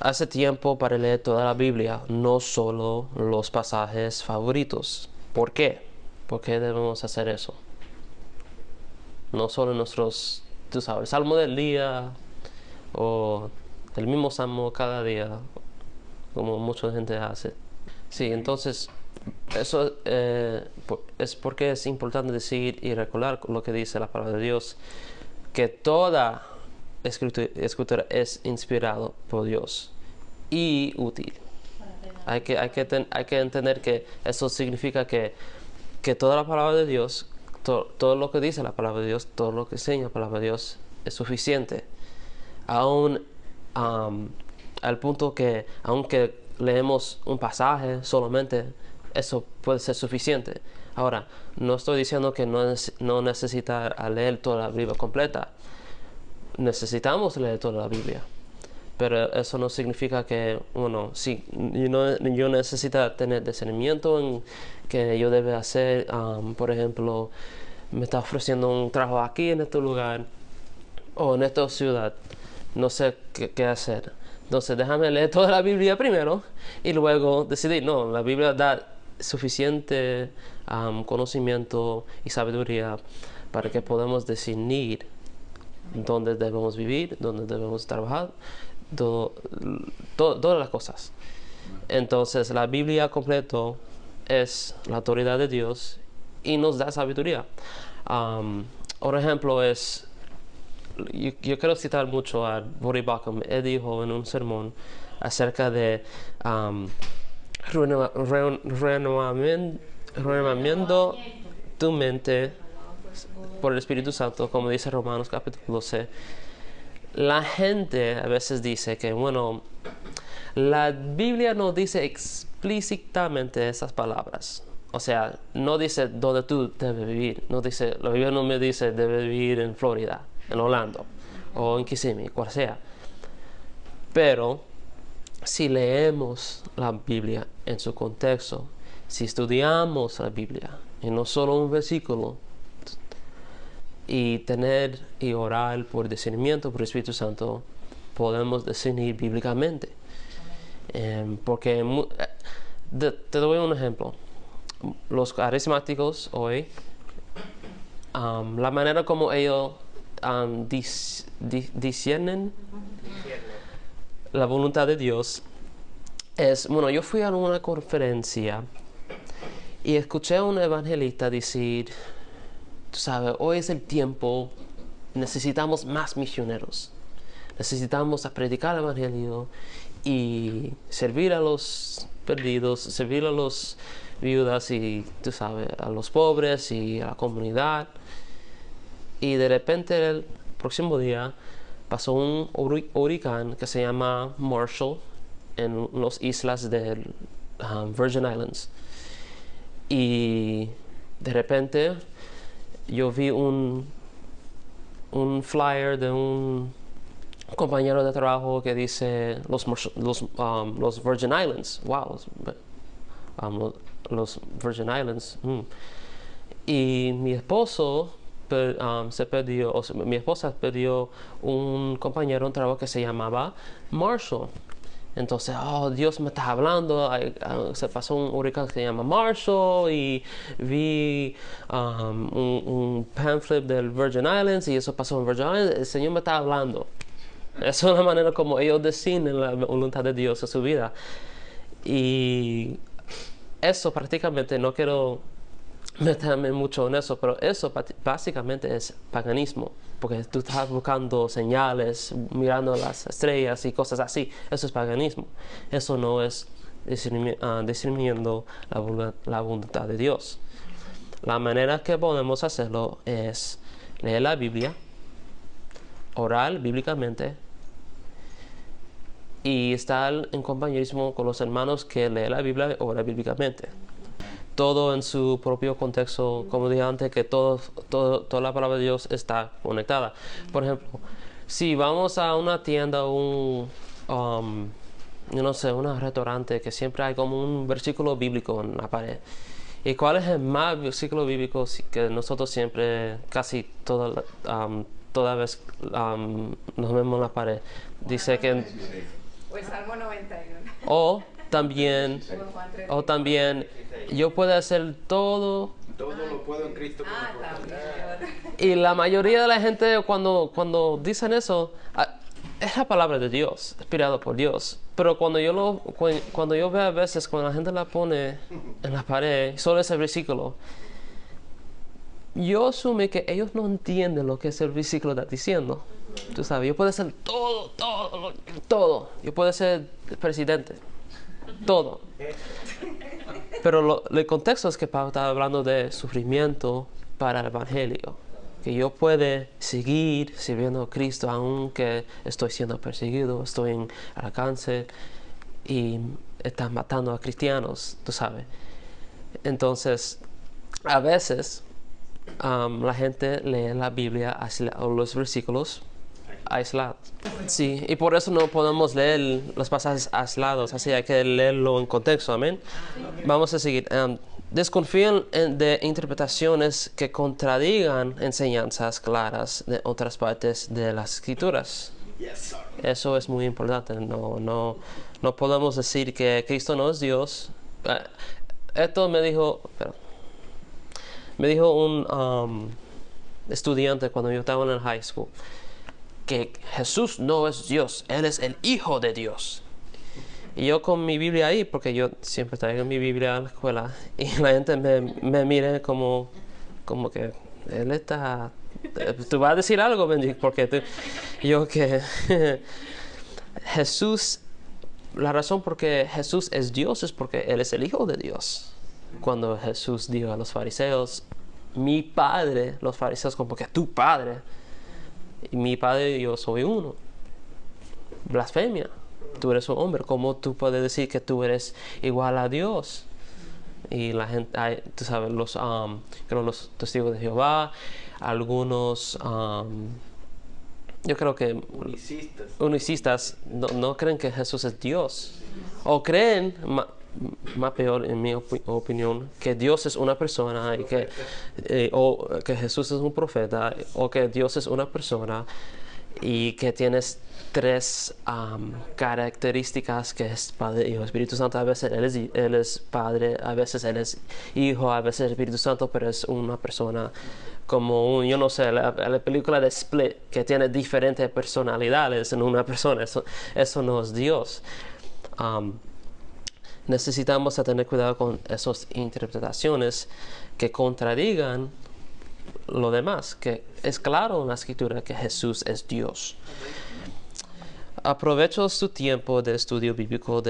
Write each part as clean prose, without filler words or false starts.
hace tiempo para leer toda la Biblia, no solo los pasajes favoritos. ¿Por qué? ¿Por qué debemos hacer eso? No solo nuestros, tú sabes, salmo del día o el mismo salmo cada día, como mucha gente hace. Sí, entonces eso es porque es importante decir y recordar lo que dice la palabra de Dios, que toda escritura es inspirado por Dios y útil. Hay que entender que eso significa que toda la palabra de Dios, todo lo que dice la palabra de Dios, todo lo que enseña la palabra de Dios es suficiente. Aún al punto que, aunque leemos un pasaje solamente, eso puede ser suficiente. Ahora, no estoy diciendo que no necesita leer toda la Biblia completa. Necesitamos leer toda la Biblia. Pero eso no significa que, bueno, sí, yo necesito tener discernimiento en que yo debo hacer, por ejemplo, me está ofreciendo un trabajo aquí en este lugar o en esta ciudad, no sé qué hacer. Entonces déjame leer toda la Biblia primero y luego decidir. No, la Biblia da suficiente conocimiento y sabiduría para que podamos discernir dónde debemos vivir, dónde debemos trabajar, todas las cosas. Entonces la Biblia completo es la autoridad de Dios y nos da sabiduría. Otro ejemplo es, yo quiero citar mucho a Bodhi Bakum. Él dijo en un sermón acerca de renovamiento tu mente por el Espíritu Santo, como dice Romanos capítulo 12. La gente a veces dice que, bueno, la Biblia no dice explícitamente esas palabras. O sea, no dice dónde tú debes vivir. No dice, la Biblia no me dice debes vivir en Florida, en Orlando o en Kissimmee, cual sea. Pero si leemos la Biblia en su contexto, si estudiamos la Biblia y no solo un versículo, y tener y orar por discernimiento por el Espíritu Santo, podemos discernir bíblicamente. Porque te doy un ejemplo. Los carismáticos hoy, la manera como ellos disciernen la voluntad de Dios es, bueno, yo fui a una conferencia y escuché a un evangelista decir, tú sabes, hoy es el tiempo, necesitamos más misioneros, necesitamos predicar el evangelio y servir a los perdidos, servir a los viudas y, tú sabes, a los pobres y a la comunidad. Y de repente el próximo día pasó un huracán que se llama Marshall en las islas de Virgin Islands. Y de repente yo vi un flyer de un compañero de trabajo que dice los Virgin Islands. Wow, los Virgin Islands. Y mi esposo mi esposa perdió un compañero de trabajo que se llamaba Marshall. Entonces, Dios me está hablando, se pasó un huracán que se llama Marshall y vi un pamphlet del Virgin Islands y eso pasó en Virgin Islands. El Señor me está hablando. Esa es la manera como ellos deciden la voluntad de Dios en su vida. Y eso prácticamente, no quiero meterme mucho en eso, pero eso básicamente es paganismo, porque tú estás buscando señales, mirando las estrellas y cosas así. Eso es paganismo. Eso no es discerniendo la voluntad de Dios. La manera que podemos hacerlo es leer la Biblia, orar bíblicamente y estar en compañerismo con los hermanos que leen la Biblia y oran bíblicamente. Todo en su propio contexto, como dije antes, que toda la palabra de Dios está conectada. Por ejemplo, si vamos a una tienda o yo no sé, un restaurante que siempre hay como un versículo bíblico en la pared. ¿Y cuál es el más versículo bíblico que nosotros siempre, casi toda vez nos vemos en la pared? Dice que O el Salmo 91. O también, O Juan 3. yo puedo hacer todo. Todo lo puedo en Cristo que me También. Y la mayoría de la gente cuando dicen eso, es la palabra de Dios, inspirado por Dios. Pero cuando yo veo a veces cuando la gente la pone en la pared, solo ese versículo, yo asumo que ellos no entienden lo que ese versículo está diciendo. Tú sabes, yo puedo hacer todo. Yo puedo ser presidente, todo. Pero el contexto es que Pablo está hablando de sufrimiento para el Evangelio. Que yo pueda seguir sirviendo a Cristo aunque estoy siendo perseguido, estoy en alcance y están matando a cristianos, tú sabes. Entonces, a veces la gente lee la Biblia o los versículos aislados. Sí, y por eso no podemos leer los pasajes aislados, así hay que leerlo en contexto, amén. Vamos a seguir. Desconfían de interpretaciones que contradigan enseñanzas claras de otras partes de las Escrituras. Eso es muy importante. No podemos decir que Cristo no es Dios. Esto me dijo un estudiante cuando yo estaba en el high school, que Jesús no es Dios, Él es el Hijo de Dios. Y yo con mi Biblia ahí, porque yo siempre traigo mi Biblia a la escuela, y la gente me mira como que Él está... Tú vas a decir algo, Benji, porque yo que... Jesús, la razón por qué Jesús es Dios es porque Él es el Hijo de Dios. Cuando Jesús dijo a los fariseos, mi Padre, los fariseos como que tu Padre, y mi Padre y yo soy uno. Blasfemia. Tú eres un hombre, ¿cómo tú puedes decir que tú eres igual a Dios? Y la gente, tú sabes, creo los testigos de Jehová, algunos, yo creo que unicistas no creen que Jesús es Dios. O creen, más peor en mi opinión, que Dios es una persona, o que Jesús es un profeta, o que Dios es una persona y que tienes tres características, que es Padre, Hijo, Espíritu Santo. A veces Él es Padre, a veces Él es Hijo, a veces Espíritu Santo, pero es una persona como yo no sé, la película de Split, que tiene diferentes personalidades en una persona. Eso no es Dios. Necesitamos tener cuidado con esas interpretaciones que contradigan lo demás, que es claro en la Escritura que Jesús es Dios. Aprovecho su tiempo de estudio bíblico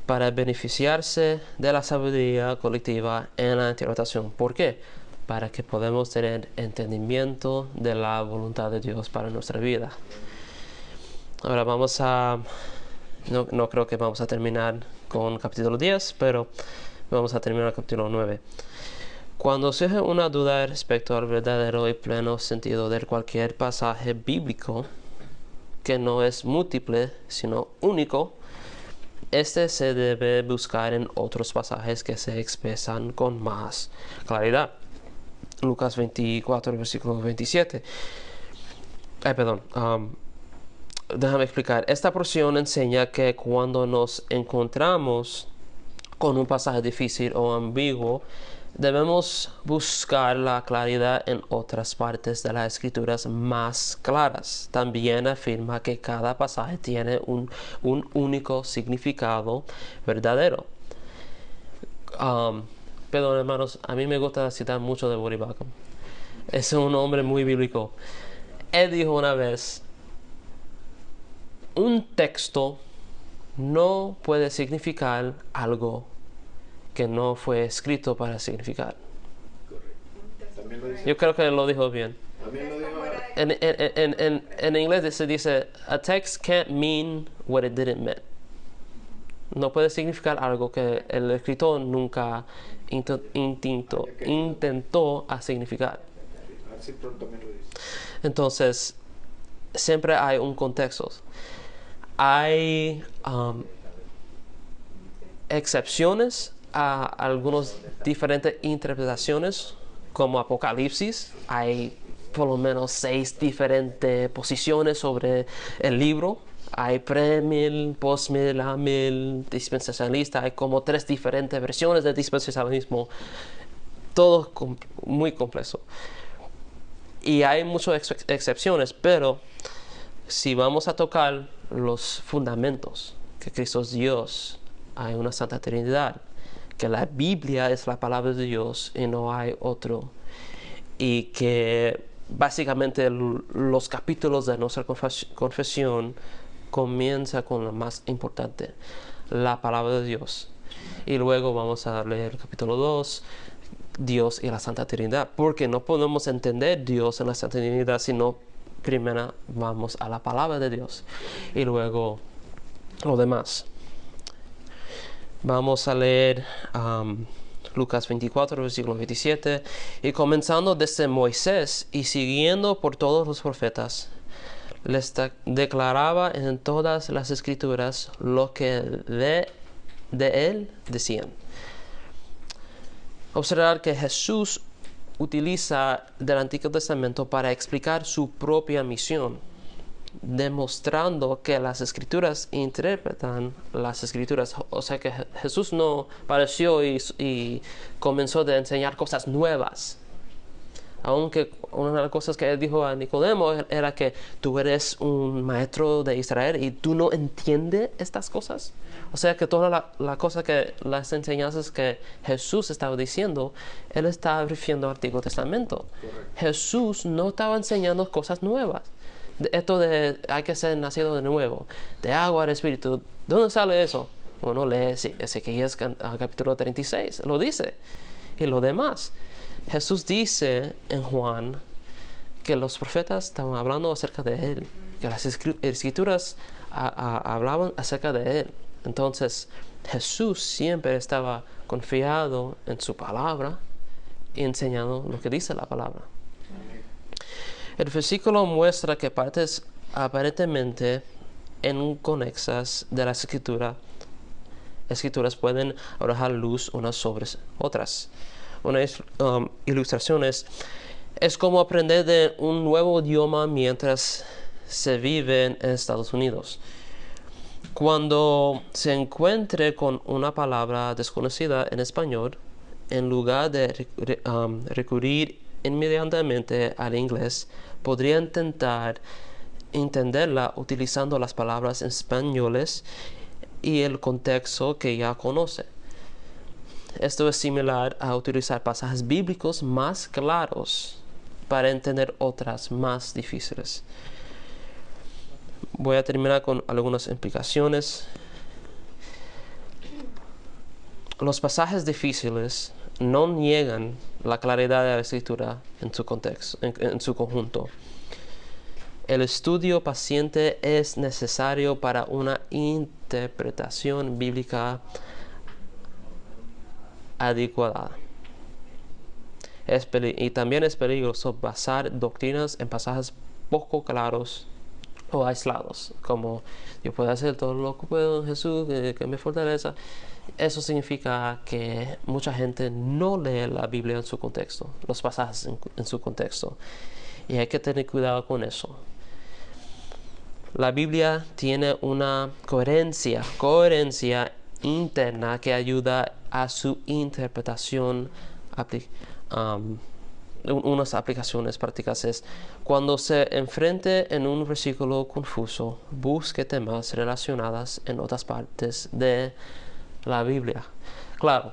para beneficiarse de la sabiduría colectiva en la interpretación. ¿Por qué? Para que podamos tener entendimiento de la voluntad de Dios para nuestra vida. Ahora no creo que vamos a terminar con capítulo 10, pero vamos a terminar el capítulo 9. Cuando surge una duda respecto al verdadero y pleno sentido de cualquier pasaje bíblico, que no es múltiple, sino único, se debe buscar en otros pasajes que se expresan con más claridad. Lucas 24, versículo 27. Déjame explicar. Esta porción enseña que cuando nos encontramos con un pasaje difícil o ambiguo, debemos buscar la claridad en otras partes de las Escrituras más claras. También afirma que cada pasaje tiene un único significado verdadero. Perdón, hermanos, a mí me gusta citar mucho de Woody Baucham. Es un hombre muy bíblico. Él dijo una vez: un texto no puede significar algo que no fue escrito para significar. Yo creo que lo dijo bien. En inglés se dice, a text can't mean what it didn't mean. No puede significar algo que el escritor nunca intentó a significar. Entonces, siempre hay un contexto. Hay excepciones a algunas diferentes interpretaciones, como Apocalipsis. Hay por lo menos 6 diferentes posiciones sobre el libro. hay pre-mil, post-mil, a-mil, dispensacionalista. Hay como 3 diferentes versiones del dispensacionalismo. Todo muy complejo. Y hay muchas excepciones, pero si vamos a tocar los fundamentos, que Cristo es Dios, hay una Santa Trinidad, que la Biblia es la palabra de Dios y no hay otro, y que básicamente los capítulos de nuestra confesión comienza con lo más importante, la palabra de Dios, y luego vamos a leer el capítulo 2, Dios y la Santa Trinidad, porque no podemos entender Dios en la Santa Trinidad si no primero vamos a la palabra de Dios y luego lo demás. Vamos a leer Lucas 24, versículo 27, y comenzando desde Moisés y siguiendo por todos los profetas, les declaraba en todas las escrituras lo que de él decían. Observar que Jesús utiliza del Antiguo Testamento para explicar su propia misión, demostrando que las Escrituras interpretan las Escrituras. O sea que Jesús no apareció y comenzó a enseñar cosas nuevas. Aunque una de las cosas que él dijo a Nicodemo era que tú eres un maestro de Israel y tú no entiendes estas cosas. O sea que toda las enseñanzas que Jesús estaba diciendo, él estaba refiriendo al Antiguo Testamento. Correcto. Jesús no estaba enseñando cosas nuevas. Esto de hay que ser nacido de nuevo, de agua al Espíritu. ¿Dónde sale eso? Bueno, lee Ezequías capítulo 36, lo dice. Y lo demás. Jesús dice en Juan que los profetas estaban hablando acerca de él, que las escrituras hablaban acerca de él. Entonces Jesús siempre estaba confiado en su palabra y enseñando lo que dice la palabra. El versículo muestra que partes aparentemente inconexas de las escrituras pueden arrojar luz unas sobre otras. Unas ilustraciones es como aprender de un nuevo idioma mientras se vive en Estados Unidos. Cuando se encuentre con una palabra desconocida en español, en lugar de recurrir inmediatamente al inglés, podría intentar entenderla utilizando las palabras españoles y el contexto que ya conoce. Esto es similar a utilizar pasajes bíblicos más claros para entender otras más difíciles. Voy a terminar con algunas implicaciones. Los pasajes difíciles no niegan la claridad de la escritura en su contexto, en su conjunto. El estudio paciente es necesario para una interpretación bíblica adecuada. Y también es peligroso basar doctrinas en pasajes poco claros o aislados, como yo puedo hacer todo lo que puedo en Jesús, que me fortaleza. Eso significa que mucha gente no lee la Biblia en su contexto, los pasajes en su contexto, y hay que tener cuidado con eso. La Biblia tiene una coherencia interna que ayuda a su interpretación. Unas aplicaciones prácticas es cuando se enfrente en un versículo confuso, busque temas relacionados en otras partes de la Biblia. Claro,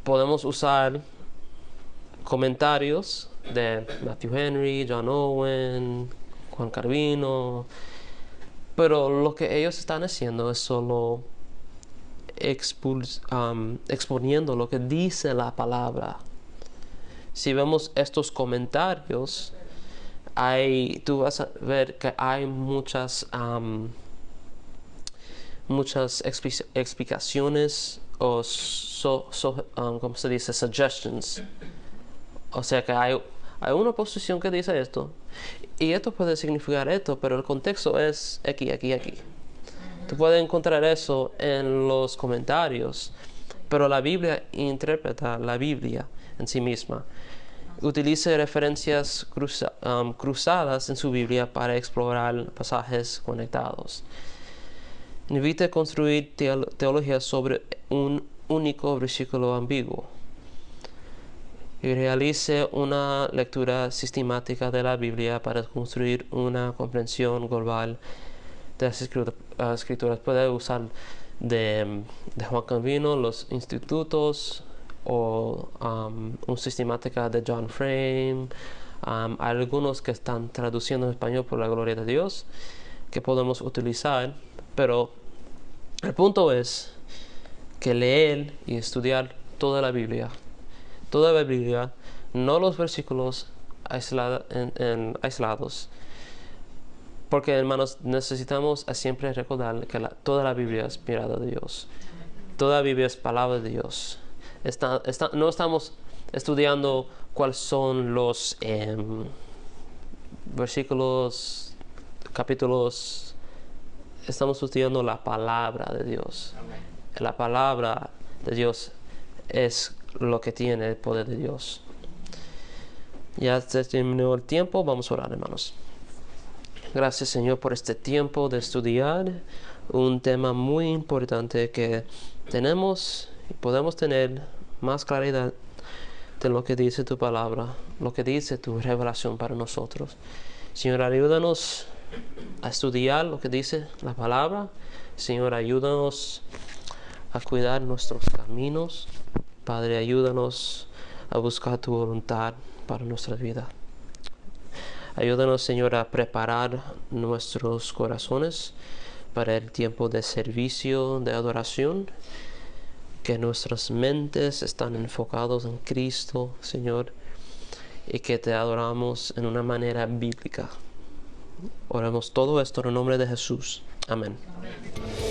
podemos usar comentarios de Matthew Henry, John Owen, Juan Calvino, pero lo que ellos están haciendo es solo exponiendo lo que dice la palabra. Si vemos estos comentarios, tú vas a ver que hay muchas explicaciones o ¿cómo se dice? Suggestions. O sea que hay una posición que dice esto y esto puede significar esto, pero el contexto es aquí. Tú puedes encontrar eso en los comentarios, pero la Biblia interpreta la Biblia en sí misma. Utiliza referencias cruzadas en su Biblia para explorar pasajes conectados. Evite construir teología sobre un único versículo ambiguo. Y realice una lectura sistemática de la Biblia para construir una comprensión global de las escrituras. Puede usar de Juan Calvino, los institutos, o una sistemática de John Frame. Hay algunos que están traduciendo en español por la gloria de Dios que podemos utilizar, pero el punto es que leer y estudiar toda la Biblia, no los versículos aislados, porque hermanos necesitamos siempre recordar que toda la Biblia es inspirada de Dios, toda la Biblia es palabra de Dios. No estamos estudiando cuáles son los versículos, capítulos. Estamos estudiando la palabra de Dios. Amén. La palabra de Dios es lo que tiene el poder de Dios. Ya se terminó el tiempo. Vamos a orar, hermanos. Gracias, Señor, por este tiempo de estudiar un tema muy importante que tenemos y podemos tener más claridad de lo que dice tu palabra, lo que dice tu revelación para nosotros. Señor, ayúdanos a estudiar lo que dice la palabra. Señor, ayúdanos a cuidar nuestros caminos. Padre, ayúdanos a buscar tu voluntad para nuestra vida. Ayúdanos, Señor, a preparar nuestros corazones para el tiempo de servicio, de adoración. Que nuestras mentes están enfocados en Cristo, Señor, y que te adoramos en una manera bíblica. Oramos todo esto en el nombre de Jesús. Amén. Amén.